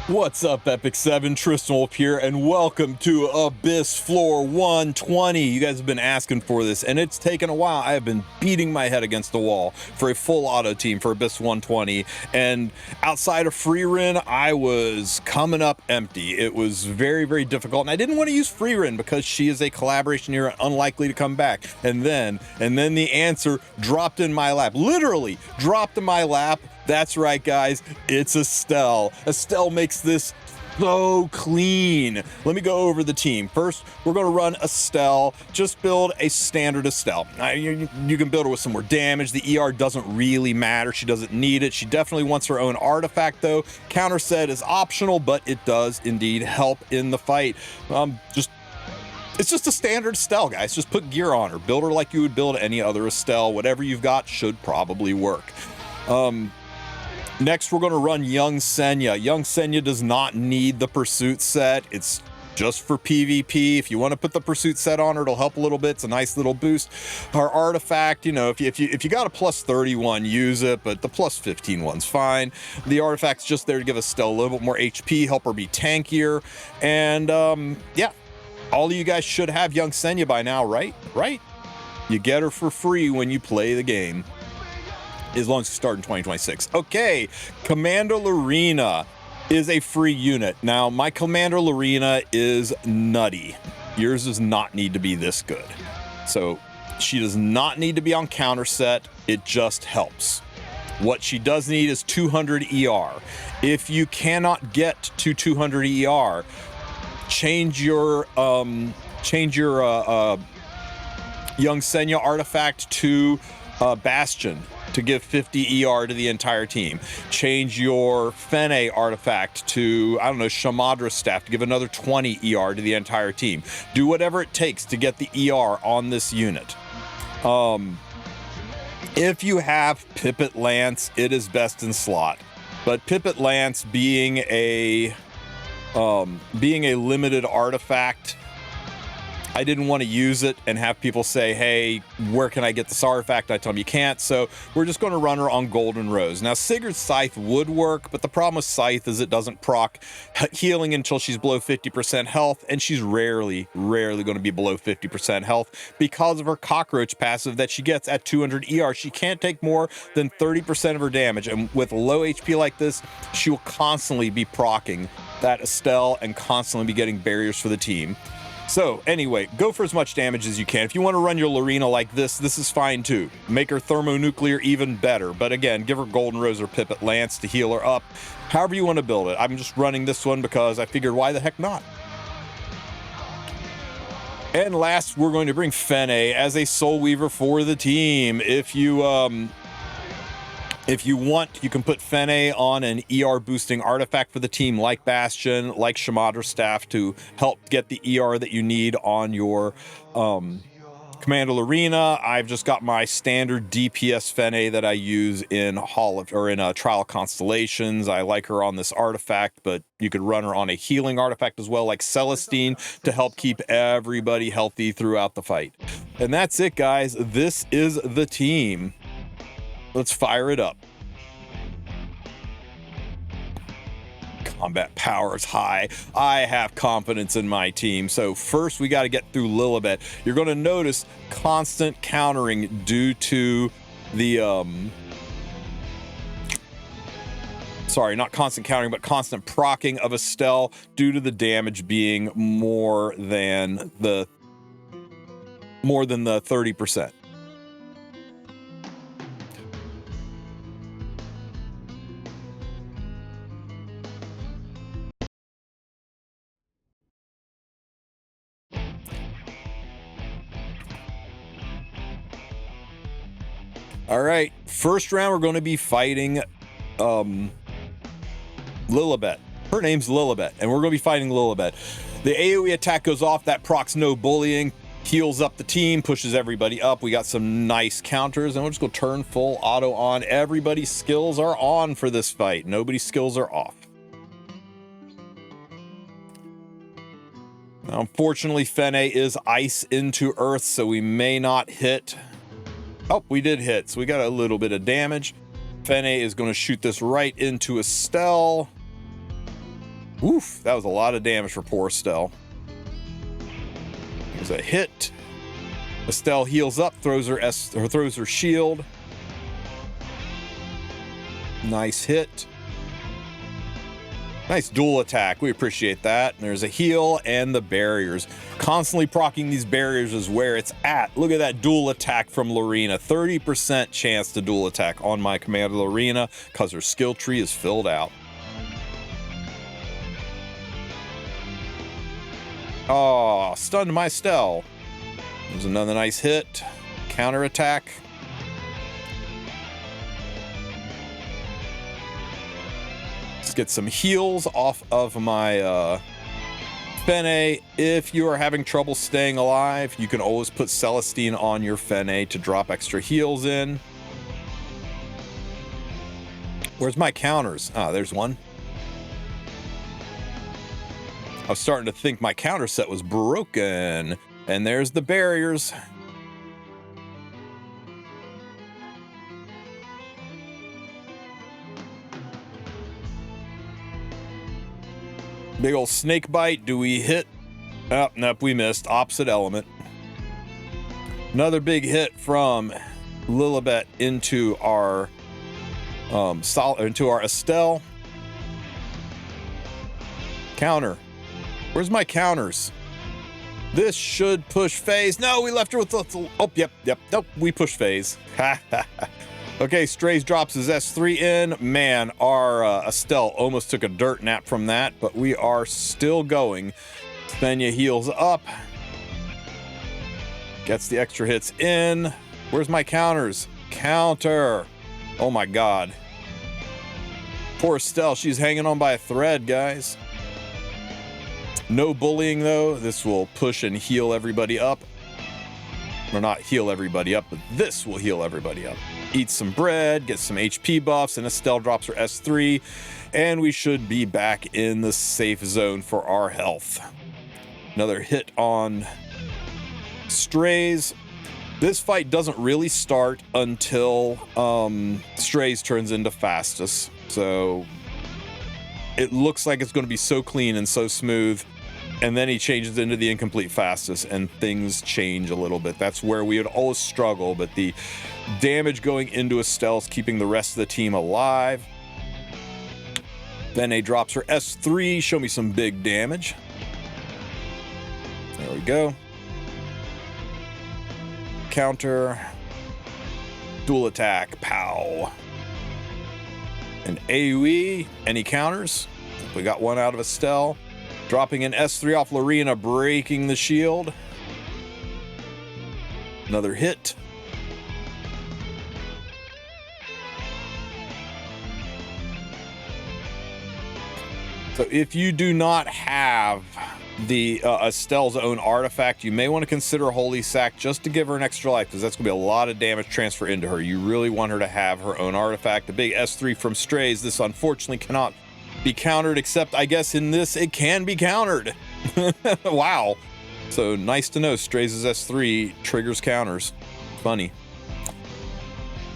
What's up, Epic 7? Tristen Wulf here, and welcome to Abyss Floor 120. You guys have been asking for this, and it's taken a while. I have been beating my head against the wall for a full auto team for Abyss 120, and outside of Freerin, I was coming up empty. It was very, very difficult, and I didn't want to use Freerin because she is a collaboration hero, unlikely to come back. And then the answer dropped in my lap, literally dropped in my lap. That's right, guys, it's Estelle. Estelle makes this so clean. Let me go over the team. First, we're going to run Estelle. Just build a standard Estelle. You can build her with some more damage. The ER doesn't really matter. She doesn't need it. She definitely wants her own artifact, though. Counter set is optional, but it does indeed help in the fight. It's just a standard Estelle, guys. Just put gear on her. Build her like you would build any other Estelle. Whatever you've got should probably work. Next, we're going to run Young Senya. Young Senya does not need the pursuit set. It's just for PvP. If you want to put the pursuit set on her, it'll help a little bit. It's a nice little boost. Her artifact, you know, if you got a plus 31, use it, but the plus 15 one's fine. The artifact's just there to give Estelle a little bit more HP, help her be tankier, and yeah, all of you guys should have Young Senya by now, right? Right? You get her for free when you play the game, as long as you start in 2026. Okay, Commander Lorena is a free unit. Now, my Commander Lorena is nutty. Yours does not need to be this good. So she does not need to be on counter set. It just helps. What she does need is 200 ER. If you cannot get to 200 ER, change your Young Senya artifact to Bastion to give 50 ER to the entire team. Change your Fene artifact to, I don't know, Shamadra staff to give another 20 ER to the entire team. Do whatever it takes to get the ER on this unit. If you have Pipit Lance, it is best in slot. But Pipit Lance being a limited artifact, I didn't want to use it and have people say, hey, where can I get this artifact? I tell them you can't, so we're just going to run her on Golden Rose. Now, Sigurd's Scythe would work, but the problem with Scythe is it doesn't proc healing until she's below 50% health, and she's rarely going to be below 50% health because of her Cockroach passive that she gets at 200 ER. She can't take more than 30% of her damage, and with low HP like this, she will constantly be proccing that Estelle and constantly be getting barriers for the team. So anyway, go for as much damage as you can. If you want to run your Lorena like this is fine too. Make her thermonuclear even better. But again, give her Golden Rose or Pipit Lance to heal her up. However you want to build it. I'm just running this one because I figured why the heck not? And last, we're going to bring Fene as a Soul Weaver for the team. If you want, you can put Fene on an ER boosting artifact for the team like Bastion, like Shamadra Staff to help get the ER that you need on your Commander Lorena. I've just got my standard DPS Fene that I use in Trial Constellations. I like her on this artifact, but you could run her on a healing artifact as well, like Celestine, to help keep everybody healthy throughout the fight. And that's it, guys. This is the team. Let's fire it up. Combat power is high. I have confidence in my team. So first we got to get through Lilibet. You're going to notice constant countering due to the sorry, not constant countering, but constant proccing of Estelle due to the damage being more than the 30%. All right, first round, we're going to be fighting Lilibet. Her name's Lilibet, and we're going to be fighting Lilibet. The AoE attack goes off, that procs no bullying, heals up the team, pushes everybody up. We got some nice counters, and we'll just go turn full auto on. Everybody's skills are on for this fight. Nobody's skills are off. Now, unfortunately, Fene is ice into earth, so we may not hit. Oh, we did hit, so we got a little bit of damage. Fene is going to shoot this right into Estelle. Oof, that was a lot of damage for poor Estelle. There's a hit. Estelle heals up, throws her shield. Nice hit. Nice dual attack. We appreciate that. And there's a heal and the barriers. Constantly proccing these barriers is where it's at. Look at that dual attack from Lorena. 30% chance to dual attack on my commander Lorena because her skill tree is filled out. Oh, stunned my Estelle. There's another nice hit. Counter attack. Let's get some heals off of my Fene. If you are having trouble staying alive, you can always put Celestine on your Fene to drop extra heals in. Where's my counters? Ah, there's one. I was starting to think my counter set was broken. And there's the barriers. Big old snake bite. Do we hit? Oh, nope, we missed. Opposite element. Another big hit from Lilibet into our Estelle. Counter. Where's my counters? This should push phase. No, we left her with the... Oh, yep. Nope, we push phase. Okay, Straze drops his S3 in. Man, our Estelle almost took a dirt nap from that, but we are still going. Fenya heals up. Gets the extra hits in. Where's my counters? Counter. Oh my God. Poor Estelle, she's hanging on by a thread, guys. No bullying though. This will push and heal everybody up. Or not heal everybody up, but this will heal everybody up. Eat some bread, get some HP buffs, and Estelle drops her S3, and we should be back in the safe zone for our health. Another hit on Straze. This fight doesn't really start until Straze turns into Fastus. So it looks like it's going to be so clean and so smooth. And then he changes into the incomplete Fastus and things change a little bit. That's where we would always struggle, but the damage going into Estelle is keeping the rest of the team alive. Then drops her S3, show me some big damage. There we go. Counter. Dual attack, pow. And AoE, any counters? We got one out of Estelle. Dropping an S3 off Lorena, breaking the shield. Another hit. So if you do not have the Estelle's own artifact, you may want to consider Holy Sack just to give her an extra life, because that's going to be a lot of damage transfer into her. You really want her to have her own artifact. The big S3 from Straze. This unfortunately cannot be countered, except I guess in this it can be countered. Wow. So nice to know Straze's S3 triggers counters. Funny.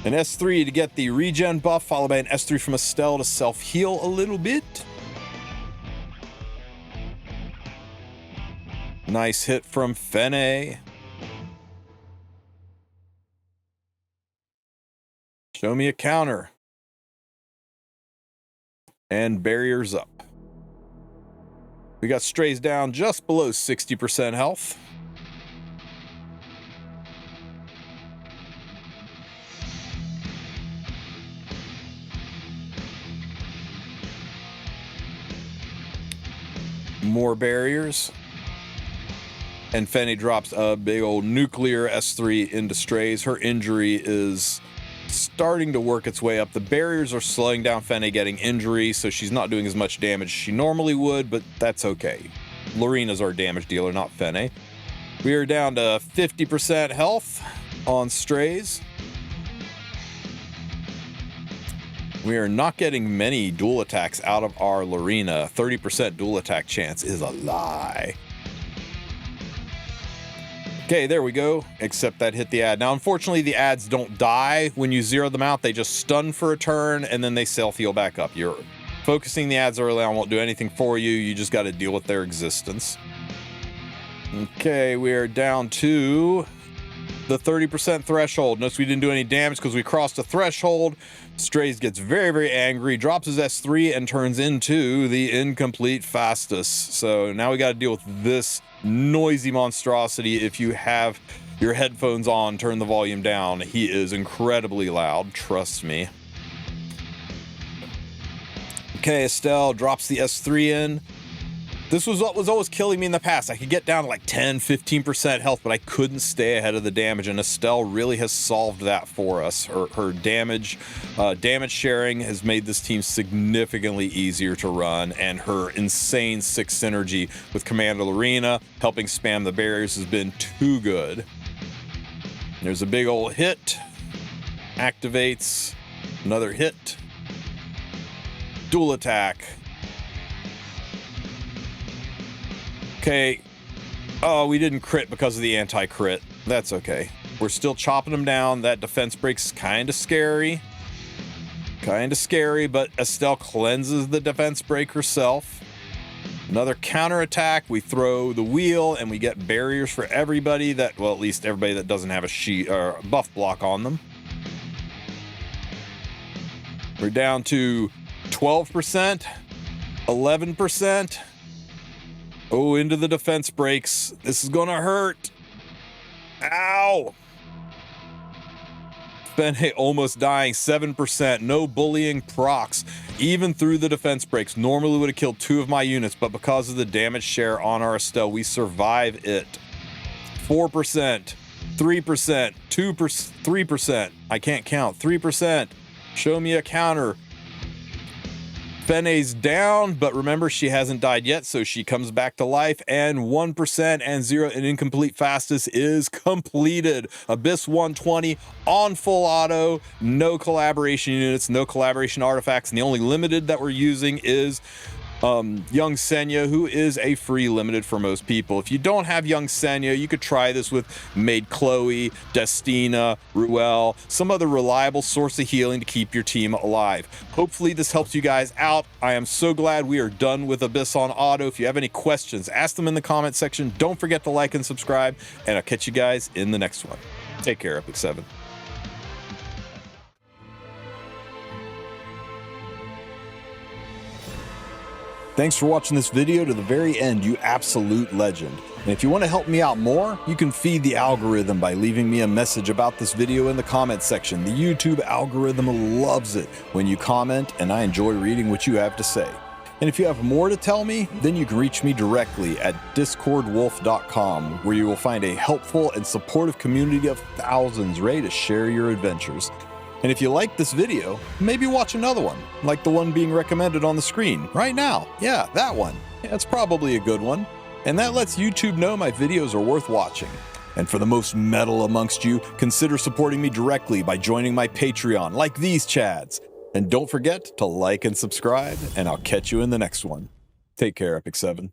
An S3 to get the regen buff, followed by an S3 from Estelle to self-heal a little bit. Nice hit from Fene. Show me a counter. And barriers up. We got Straze down just below 60% health. More barriers. And Fene drops a big old nuclear S3 into Straze. Her injury is starting to work its way up. The barriers are slowing down Fene getting injury, so she's not doing as much damage as she normally would, but that's okay. Lorena's our damage dealer, not Fene. We are down to 50% health on Straze. We are not getting many dual attacks out of our Lorena. 30% dual attack chance is a lie. Okay, there we go, except that hit the ad. Now, unfortunately, the ads don't die when you zero them out. They just stun for a turn, and then they self-heal back up. You're Focusing the ads early on won't do anything for you. You just got to deal with their existence. Okay, we are down to the 30% threshold. Notice we didn't do any damage because we crossed a threshold. Straze gets very, very angry, drops his S3, and turns into the incomplete Fastus. So now we got to deal with this noisy monstrosity. If you have your headphones on, turn the volume down. He is incredibly loud, trust me. Okay, Estelle drops the S3 in. This was what was always killing me in the past. I could get down to like 10, 15% health, but I couldn't stay ahead of the damage, and Estelle really has solved that for us. Her damage sharing has made this team significantly easier to run, and her insane 6 synergy with Commander Lorena helping spam the barriers has been too good. There's a big old hit. Activates. Another hit. Dual attack. Okay. Oh, we didn't crit because of the anti-crit. That's okay. We're still chopping them down. That defense break's kind of scary. Kind of scary, but Estelle cleanses the defense break herself. Another counterattack. We throw the wheel and we get barriers for everybody that, well, at least everybody that doesn't have a sheet or buff block on them. We're down to 12%, 11%. Oh, into the defense breaks. This is gonna hurt. Ow! Fene almost dying, 7%. No bullying procs, even through the defense breaks. Normally would have killed 2 of my units, but because of the damage share on our Estelle, we survive it. 4%, 3%, 2%, 3%. I can't count. 3%. Show me a counter. Fene's down, but remember, she hasn't died yet, so she comes back to life, and 1% and 0 and incomplete Fastus is completed. Abyss 120 on full auto, no collaboration units, no collaboration artifacts, and the only limited that we're using is Young Senya, who is a free limited for most people. If you don't have Young Senya, you could try this with Maid Chloe, Destina, Ruel, some other reliable source of healing to keep your team alive. Hopefully this helps you guys out. I am so glad we are done with Abyss on auto. If you have any questions, ask them in the comment section. Don't forget to like and subscribe, and I'll catch you guys in the next one. Take care, Epic 7. Thanks for watching this video to the very end, you absolute legend. And if you want to help me out more, you can feed the algorithm by leaving me a message about this video in the comment section. The YouTube algorithm loves it when you comment, and I enjoy reading what you have to say. And if you have more to tell me, then you can reach me directly at discordwulf.com, where you will find a helpful and supportive community of thousands ready to share your adventures. And if you like this video, maybe watch another one, like the one being recommended on the screen right now. Yeah, that one. Yeah, it's probably a good one. And that lets YouTube know my videos are worth watching. And for the most metal amongst you, consider supporting me directly by joining my Patreon, like these Chads. And don't forget to like and subscribe, and I'll catch you in the next one. Take care, Epic 7.